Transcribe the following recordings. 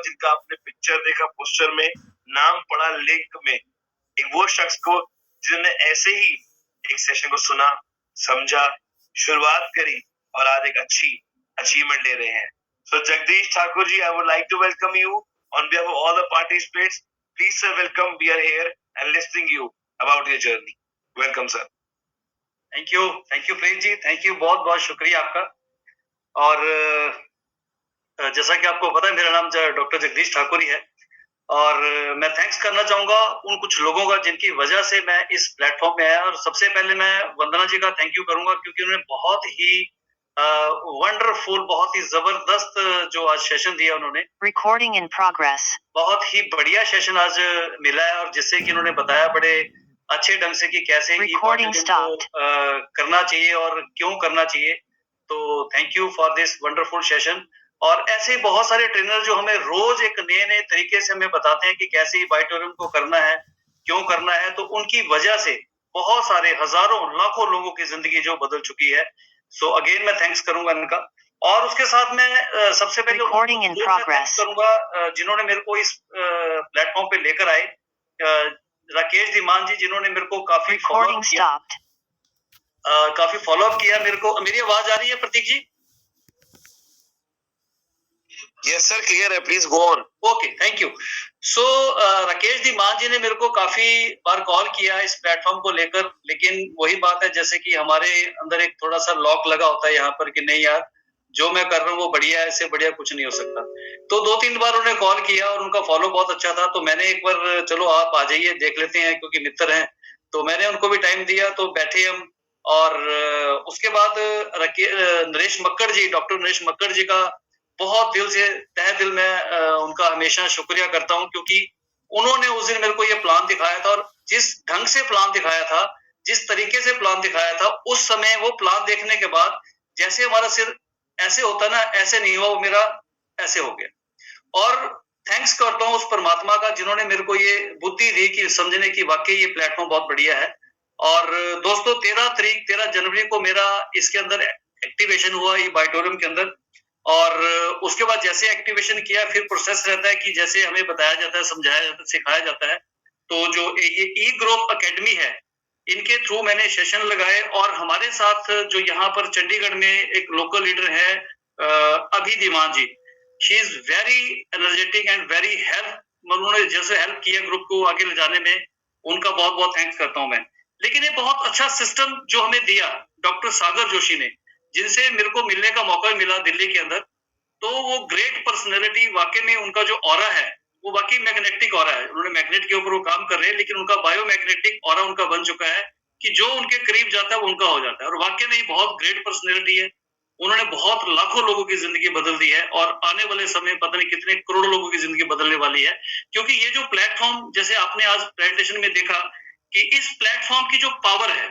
जिनका आपने पिक्चर देखा पोस्टर में, नाम पढ़ा लिंक में, एक वो शख्स को जिन्होंने ऐसे ही एक सेशन को सुना, समझा, शुरुआत करी और आज एक अच्छी अचीवमेंट ले रहे हैं. So Jagdish Thakur ji, I would like to welcome you on behalf of all the participants. Please sir, welcome. We are here and listening you about your journey. Welcome sir. Thank you Prem ji, thank you, बहुत बहुत शुक्रिया आपका. और जैसा कि आपको पता है मेरा नाम डॉक्टर जगदीश ठाकुर ही है और मैं थैंक्स करना चाहूंगा उन कुछ लोगों का जिनकी वजह से मैं इस प्लेटफॉर्म में आया. और सबसे पहले मैं वंदना जी का थैंक यू करूंगा क्योंकि उन्होंने बहुत ही वंडरफुल, बहुत ही जबरदस्त जो आज सेशन दिया उन्होंने. Recording in progress. बहुत ही बढ़िया सेशन आज मिला है और जिससे कि उन्होंने बताया बड़े अच्छे ढंग से कि कैसे करना चाहिए और क्यों करना चाहिए. तो thank you for this wonderful session. और ऐसे बहुत सारे ट्रेनर जो हमें रोज एक नए नए तरीके से हमें बताते हैं कि कैसे बायोटोरियम को करना है, क्यों करना है. तो उनकी वजह से बहुत सारे हजारों लाखों लोगों की जिंदगी जो बदल चुकी है. सो अगेन मैं थैंक्स करूंगा इनका. और उसके साथ मैं सबसे पहले करूंगा जिन्होंने मेरे को इस प्लेटफॉर्म पे लेकर आए, राकेश धीमान जी, जिन्होंने मेरे को काफी फॉलोअप किया. मेरे को मेरी आवाज आ रही है प्रतीक जी? Yes sir, clear है, please go on. Okay, thank you. So Rakesh Dhiman जी ने मेरे को काफी बार कॉल किया इस प्लेटफॉर्म को लेकर, लेकिन वही बात है जैसे कि हमारे अंदर एक थोड़ा सा लॉक लगा होता है यहाँ पर कि नहीं यार, जो मैं कर रहा हूँ वो बढ़िया है, इससे बढ़िया कुछ नहीं हो सकता. तो 2-3 बार उन्होंने कॉल किया और उनका फॉलो बहुत अच्छा था. तो मैंने एक बार चलो आप आ जाइए, देख लेते हैं, क्योंकि मित्र हैं. तो मैंने उनको भी टाइम दिया, तो बैठे हम. और उसके बाद नरेश मक्कड़ जी, डॉक्टर नरेश मक्कड़ जी का बहुत दिल से, तहे दिल में उनका हमेशा शुक्रिया करता हूँ, क्योंकि उन्होंने उस दिन मेरे को ये प्लान दिखाया था. और जिस ढंग से प्लान दिखाया था, जिस तरीके से प्लान दिखाया था, उस समय वो प्लान देखने के बाद जैसे हमारा सिर ऐसे होता ना, ऐसे नहीं हुआ, वो मेरा ऐसे हो गया. और थैंक्स करता हूँ उस परमात्मा का जिन्होंने मेरे को ये बुद्धि दी कि समझने की वाकई ये प्लेटफॉर्म बहुत बढ़िया है. और दोस्तों 13 जनवरी को मेरा इसके अंदर एक्टिवेशन हुआ ये बायोटोरियम के अंदर. और उसके बाद जैसे एक्टिवेशन किया, फिर प्रोसेस रहता है कि जैसे हमें बताया जाता है, समझाया जाता है, सिखाया जाता है. तो जो ये ई ग्रोथ एकेडमी है, इनके थ्रू मैंने सेशन लगाए. और हमारे साथ जो यहाँ पर चंडीगढ़ में एक लोकल लीडर है अभी Dhiman ji, she is very energetic and very help. उन्होंने जैसे हेल्प किया ग्रुप को आगे ले जाने में, उनका बहुत बहुत थैंक्स करता हूँ मैं. लेकिन ये बहुत अच्छा सिस्टम जो हमें दिया डॉक्टर सागर जोशी ने, जिनसे मेरे को मिलने का मौका मिला दिल्ली के अंदर. तो वो ग्रेट पर्सनैलिटी, वाकई में उनका जो ऑरा है वो वाकई मैग्नेटिक ऑरा है. उन्होंने मैग्नेट के ऊपर वो काम कर रहे हैं, लेकिन उनका बायोमैग्नेटिक ऑरा उनका बन चुका है कि जो उनके करीब जाता है वो उनका हो जाता है. और वाकई में बहुत ग्रेट पर्सनैलिटी है. उन्होंने बहुत लाखों लोगों की जिंदगी बदल दी है और आने वाले समय पता नहीं कितने करोड़ों लोगों की जिंदगी बदलने वाली है. क्योंकि ये जो प्लेटफॉर्म, जैसे आपने आज प्रेजेंटेशन में देखा कि इस प्लेटफॉर्म की जो पावर है,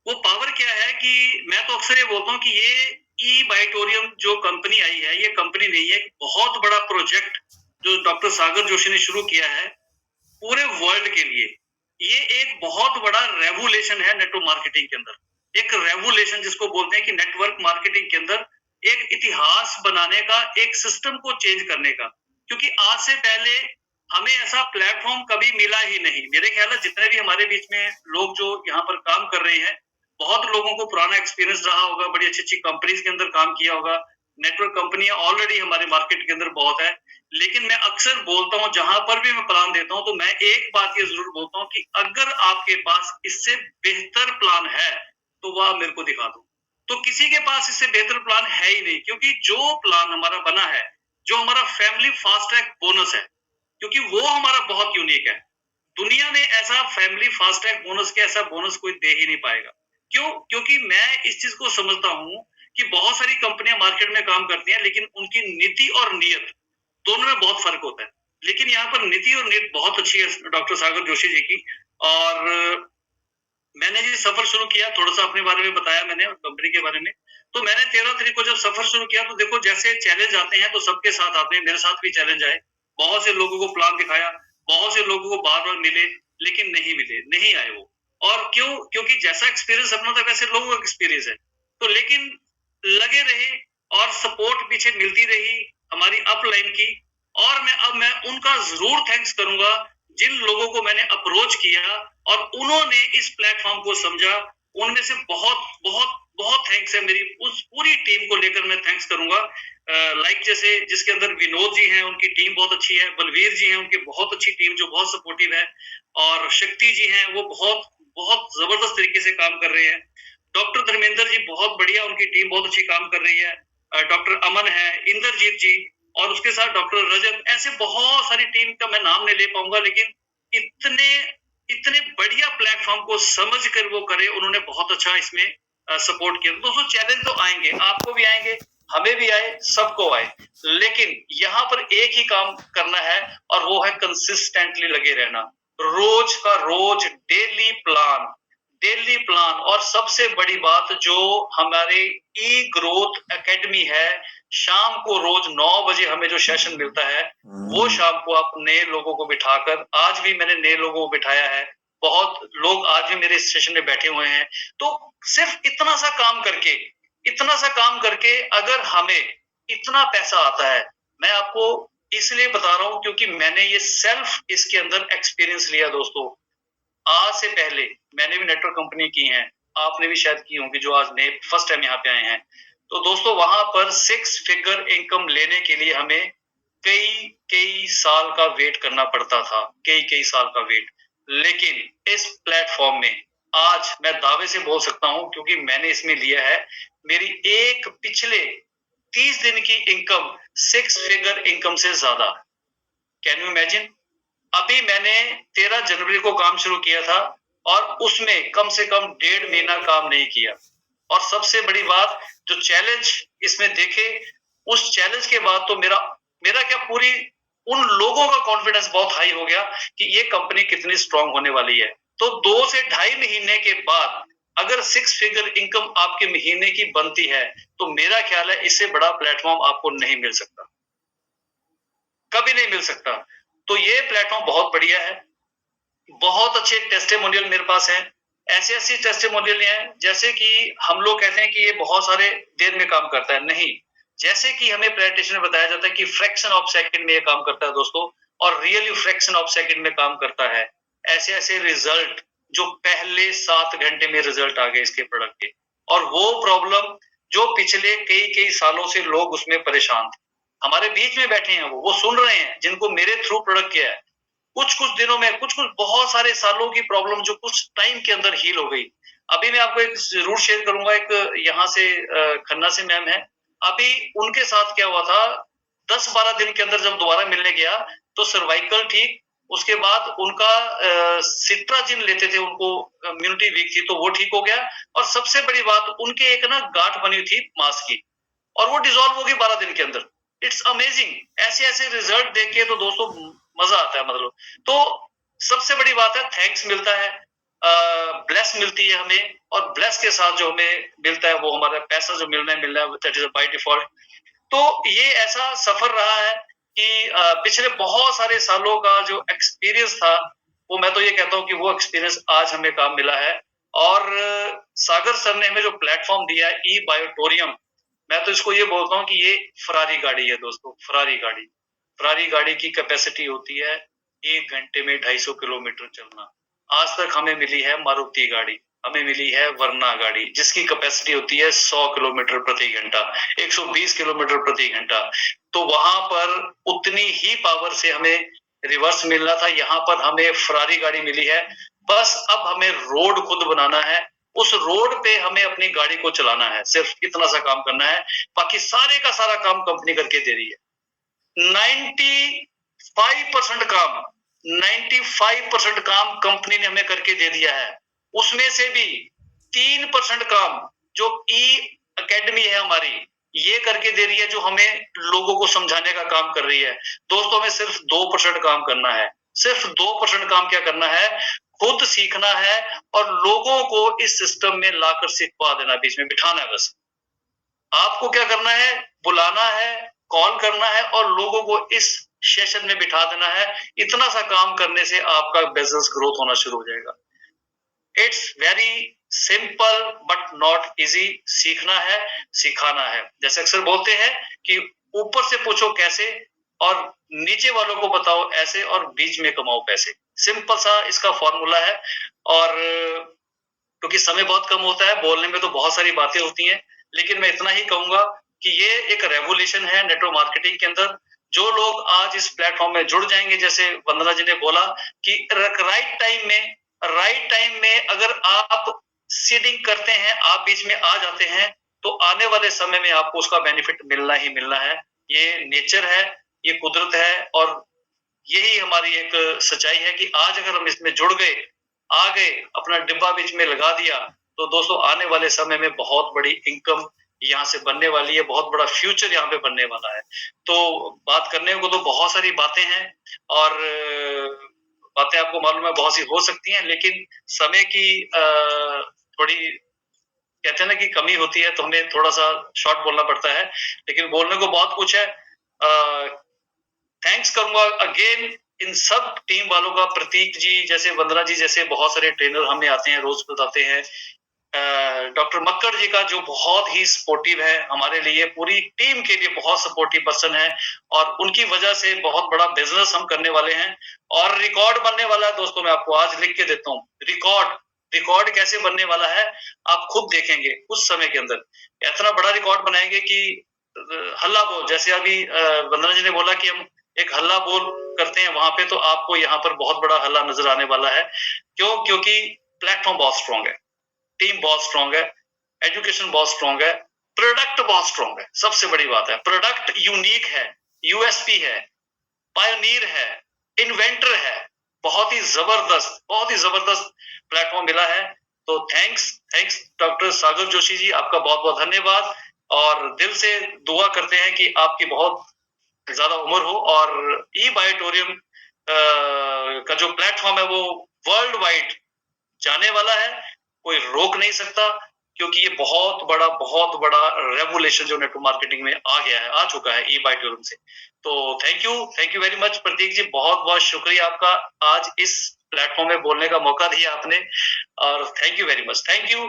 वो पावर क्या है कि मैं तो अक्सर ये बोलता हूँ कि ये ई बायोटोरियम जो कंपनी आई है, ये कंपनी नहीं है, बहुत बड़ा प्रोजेक्ट जो डॉक्टर सागर जोशी ने शुरू किया है पूरे वर्ल्ड के लिए. ये एक बहुत बड़ा रेवोल्यूशन है नेटवर्क मार्केटिंग के अंदर. एक रेवोल्यूशन जिसको बोलते हैं कि नेटवर्क मार्केटिंग के अंदर एक इतिहास बनाने का, एक सिस्टम को चेंज करने का. क्योंकि आज से पहले हमें ऐसा प्लेटफॉर्म कभी मिला ही नहीं. मेरे ख्याल है जितने भी हमारे बीच में लोग जो यहाँ पर काम कर रहे हैं, बहुत लोगों को पुराना एक्सपीरियंस रहा होगा, बड़ी अच्छी अच्छी कंपनीज के अंदर काम किया होगा. नेटवर्क कंपनियां ऑलरेडी हमारे मार्केट के अंदर बहुत है. लेकिन मैं अक्सर बोलता हूँ, जहां पर भी मैं प्लान देता हूँ, तो मैं एक बात ये जरूर बोलता हूँ कि अगर आपके पास इससे बेहतर प्लान है तो वह मेरे को दिखा दो. तो किसी के पास इससे बेहतर प्लान है ही नहीं, क्योंकि जो प्लान हमारा बना है, जो हमारा फैमिली फास्ट ट्रैक बोनस है, क्योंकि वो हमारा बहुत यूनिक है. दुनिया में ऐसा फैमिली फास्ट ट्रैक बोनस के ऐसा बोनस कोई दे ही नहीं पाएगा. क्यों? क्योंकि मैं इस चीज को समझता हूं कि बहुत सारी कंपनियां मार्केट में काम करती हैं, लेकिन उनकी नीति और नियत दोनों में बहुत फर्क होता है. लेकिन यहाँ पर नीति और नियत बहुत अच्छी है डॉक्टर सागर जोशी जी की. और मैंने जी सफर शुरू किया, थोड़ा सा अपने बारे में बताया मैंने कंपनी के बारे में. तो मैंने 13 तारीख को जब सफर शुरू किया, तो देखो जैसे चैलेंज आते हैं तो सबके साथ आते हैं. मेरे साथ भी चैलेंज आए. बहुत से लोगों को प्लान दिखाया, बहुत से लोगों को बार बार मिले, लेकिन नहीं मिले, नहीं आए वो. और क्यों? क्योंकि जैसा एक्सपीरियंस अपना था वैसे लोगों का एक्सपीरियंस है. तो लेकिन लगे रहे और सपोर्ट पीछे मिलती रही हमारी अपलाइन की. और मैं उनका जरूर थैंक्स करूंगा जिन लोगों को मैंने अप्रोच किया और उन्होंने इस प्लेटफॉर्म को समझा। उनमें से बहुत बहुत बहुत थैंक्स है, मेरी उस पूरी टीम को लेकर मैं थैंक्स करूंगा। लाइक जैसे जिसके अंदर विनोद जी हैं, उनकी टीम बहुत अच्छी है, बलवीर जी हैं, उनकी बहुत अच्छी टीम जो बहुत सपोर्टिव है, और शक्ति जी हैं, वो बहुत बहुत जबरदस्त तरीके से काम कर रहे हैं। डॉक्टर धर्मेंद्र जी बहुत बढ़िया, उनकी टीम बहुत अच्छी काम कर रही है। डॉक्टर अमन है, इंद्रजीत जी, और उसके साथ डॉक्टर रजत, ऐसे बहुत सारी टीम का मैं नाम नहीं ले पाऊंगा, लेकिन इतने इतने बढ़िया प्लेटफॉर्म को समझ कर वो करे, उन्होंने बहुत अच्छा इसमें सपोर्ट किया। दोस्तों चैलेंज तो आएंगे, आपको भी आएंगे, हमें भी आए, सबको आए, लेकिन यहाँ पर एक ही काम करना है और वो है कंसिस्टेंटली लगे रहना। रोज का रोज डेली प्लान। और सबसे बड़ी बात जो हमारे ई ग्रोथ एकेडमी है, शाम को रोज 9 बजे हमें जो सेशन मिलता है, वो शाम को आप नए लोगों को बिठाकर, आज भी मैंने नए लोगों को बिठाया है, बहुत लोग आज भी मेरे सेशन में बैठे हुए हैं। तो सिर्फ इतना सा काम करके अगर हमें इतना पैसा आता है, मैं आपको इसलिए बता रहा हूं क्योंकि मैंने ये सेल्फ इसके अंदर एक्सपीरियंस लिया दोस्तों। आज से पहले मैंने भी नेटवर्क कंपनी की है, आपने भी शायद की होंगी, जो आज नए फर्स्ट टाइम यहाँ पे आए हैं। तो दोस्तों वहां पर 6 फिगर इनकम लेने के लिए हमें कई साल का वेट करना पड़ता था, कई साल का वेट। लेकिन इस प्लेटफॉर्म में आज मैं दावे से बोल सकता हूं, क्योंकि मैंने इसमें लिया है, मेरी एक पिछले 30 दिन की इनकम 6 फिगर इनकम से ज्यादा। Can you imagine? अभी मैंने 13 जनवरी को काम शुरू किया था और उसमें कम से कम 1.5 महीना काम नहीं किया। और सबसे बड़ी बात, जो चैलेंज इसमें देखे, उस चैलेंज के बाद तो मेरा क्या, पूरी उन लोगों का कॉन्फिडेंस बहुत हाई हो गया कि ये कंपनी कितनी स्ट्रांग होने वाली है। तो 2 से 2.5 महीने के बाद अगर 6 फिगर इनकम आपके महीने की बनती है, तो मेरा ख्याल है इससे बड़ा प्लेटफॉर्म आपको नहीं मिल सकता, कभी नहीं मिल सकता। तो ये प्लेटफॉर्म बहुत बढ़िया है, बहुत अच्छे टेस्टिमोनियल मेरे पास हैं। ऐसी टेस्टिमोनियल हैं जैसे कि हम लोग कहते हैं कि ये बहुत सारे देर में काम करता है, नहीं। जैसे कि हमें प्रेजेंटेशन में बताया जाता है कि फ्रैक्शन ऑफ सेकंड में ये काम करता है दोस्तों, और रियली फ्रैक्शन ऑफ सेकंड में काम करता है। ऐसे रिजल्ट जो पहले 7 घंटे में रिजल्ट आ गए इसके प्रोडक्ट के, और वो प्रॉब्लम जो पिछले कई सालों से लोग उसमें परेशान थे, हमारे बीच में बैठे हैं, वो सुन रहे हैं, जिनको मेरे थ्रू प्रोडक्ट किया है, कुछ दिनों में, कुछ बहुत सारे सालों की प्रॉब्लम जो कुछ टाइम के अंदर हील हो गई। अभी मैं आपको एक जरूर शेयर करूंगा, एक यहाँ से खन्ना से मैम है, अभी उनके साथ क्या हुआ था, 10-12 दिन के अंदर जब दोबारा मिलने गया तो सर्वाइकल ठीक, उसके बाद उनका सिट्राजिन लेते थे, उनको इम्यूनिटी वीक थी, तो वो ठीक हो गया। और सबसे बड़ी बात, उनके एक ना गांठ बनी थी मांस की, और वो डिसॉल्व होगी 12 दिन के अंदर। It's amazing. ऐसे रिजल्ट देख के तो दोस्तों मजा आता है, मतलब। तो सबसे बड़ी बात है, थैंक्स मिलता है, ब्लेस मिलती है हमें, और ब्लेस के साथ जो हमें मिलता है वो हमारा पैसा जो मिलना है दैट इज बाय डिफॉल्ट। तो ये ऐसा सफर रहा है कि पिछले बहुत सारे सालों का जो एक्सपीरियंस था, वो मैं तो ये कहता हूँ कि वो एक्सपीरियंस आज हमें काम मिला है। और सागर सर ने हमें जो प्लेटफॉर्म दिया है, ई बायोटोरियम, मैं तो इसको ये बोलता हूँ कि ये फरारी गाड़ी है दोस्तों, फरारी गाड़ी की कैपेसिटी होती है 1 घंटे में 250 किलोमीटर चलना। आज तक हमें मिली है मारुति गाड़ी, हमें मिली है वर्ना गाड़ी, जिसकी कैपेसिटी होती है 100 किलोमीटर प्रति घंटा, 120 किलोमीटर प्रति घंटा। तो वहां पर उतनी ही पावर से हमें रिवर्स मिलना था, यहाँ पर हमें फरारी गाड़ी मिली है। बस अब हमें रोड खुद बनाना है, उस रोड पे हमें अपनी गाड़ी को चलाना है, सिर्फ इतना सा काम करना है, बाकी सारे का सारा काम कंपनी करके दे रही है। 95% काम 95% काम कंपनी ने हमें करके दे दिया है। उसमें से भी 3% काम जो ई एकेडमी है हमारी, ये करके दे रही है, जो हमें लोगों को समझाने का काम कर रही है। दोस्तों में सिर्फ 2% काम करना है, सिर्फ 2% काम क्या करना है, खुद सीखना है और लोगों को इस सिस्टम में लाकर सिखवा देना, बीच में बिठाना है। बस आपको क्या करना है, बुलाना है, कॉल करना है और लोगों को इस सेशन में बिठा देना है। इतना सा काम करने से आपका बिजनेस ग्रोथ होना शुरू हो जाएगा। It's very simple but not easy. सीखना है, सिखाना है। जैसे अक्सर बोलते हैं कि ऊपर से पूछो कैसे, और नीचे वालों को बताओ ऐसे और बीच में कमाओ पैसे। सिंपल सा इसका फॉर्मूला है। और क्योंकि समय बहुत कम होता है, बोलने में तो बहुत सारी बातें होती हैं, लेकिन मैं इतना ही कहूंगा कि ये एक रेवोल्यूशन है नेटवर्क मार्केटिंग के अंदर। जो लोग आज इस प्लेटफॉर्म में जुड़ जाएंगे, जैसे वंदना जी ने बोला कि राइट टाइम में अगर आप सीडिंग करते हैं, आप बीच में आ जाते हैं, तो आने वाले समय में आपको उसका बेनिफिट मिलना ही मिलना है। ये नेचर है, ये कुदरत है, और यही हमारी एक सच्चाई है कि आज अगर हम इसमें जुड़ गए, आ गए, अपना डिब्बा बीच में लगा दिया, तो दोस्तों आने वाले समय में बहुत बड़ी इनकम यहाँ से बनने वाली है, बहुत बड़ा फ्यूचर यहाँ पे बनने वाला है। तो बात करने को तो बहुत सारी बातें हैं, और बातें आपको मालूम है बहुत सी हो सकती हैं, लेकिन समय की थोड़ी कहते हैं ना कि कमी होती है, तो हमें थोड़ा सा शॉर्ट बोलना पड़ता है, लेकिन बोलने को बहुत कुछ है। थैंक्स करूंगा अगेन इन सब टीम वालों का, प्रतीक जी जैसे, वंदना जी जैसे बहुत सारे ट्रेनर हमें आते हैं, रोज बताते हैं। डॉक्टर मक्कड़ जी का जो बहुत ही सपोर्टिव है हमारे लिए, पूरी टीम के लिए बहुत सपोर्टिव पर्सन है, और उनकी वजह से बहुत बड़ा बिजनेस हम करने वाले हैं। और रिकॉर्ड बनने वाला है दोस्तों, मैं आपको आज लिख के देता हूँ। रिकॉर्ड कैसे बनने वाला है आप खुद देखेंगे कुछ समय के अंदर। इतना बड़ा रिकॉर्ड बनाएंगे कि हल्ला बोल, जैसे अभी वंदना जी ने बोला कि हम एक हल्ला बोल करते हैं वहां पे, तो आपको यहाँ पर बहुत बड़ा हल्ला नजर आने वाला है। क्यों? क्योंकि प्लेटफॉर्म बहुत स्ट्रांग है, टीम बहुत स्ट्रांग है, एजुकेशन बहुत स्ट्रांग है, प्रोडक्ट बहुत स्ट्रांग है। सबसे बड़ी बात है प्रोडक्ट यूनिक है, यूएसपी है, पायोनियर है, इन्वेंटर है। बहुत ही जबरदस्त प्लेटफॉर्म मिला है। तो थैंक्स डॉक्टर सागर जोशी जी, आपका बहुत बहुत धन्यवाद, और दिल से दुआ करते हैं कि आपकी बहुत ज्यादा उम्र हो, और ई बायोटोरियम का जो प्लेटफॉर्म है वो वर्ल्ड वाइड जाने वाला है, कोई रोक नहीं सकता, क्योंकि ये बहुत बड़ा रेवोल्यूशन जो नेटवर्क मार्केटिंग में आ गया है, आ चुका है ई बायोटोरियम से। तो थैंक यू वेरी मच प्रतीक जी, बहुत बहुत शुक्रिया आपका, आज इस प्लेटफॉर्म में बोलने का मौका दिया आपने, और thank you very much. Thank you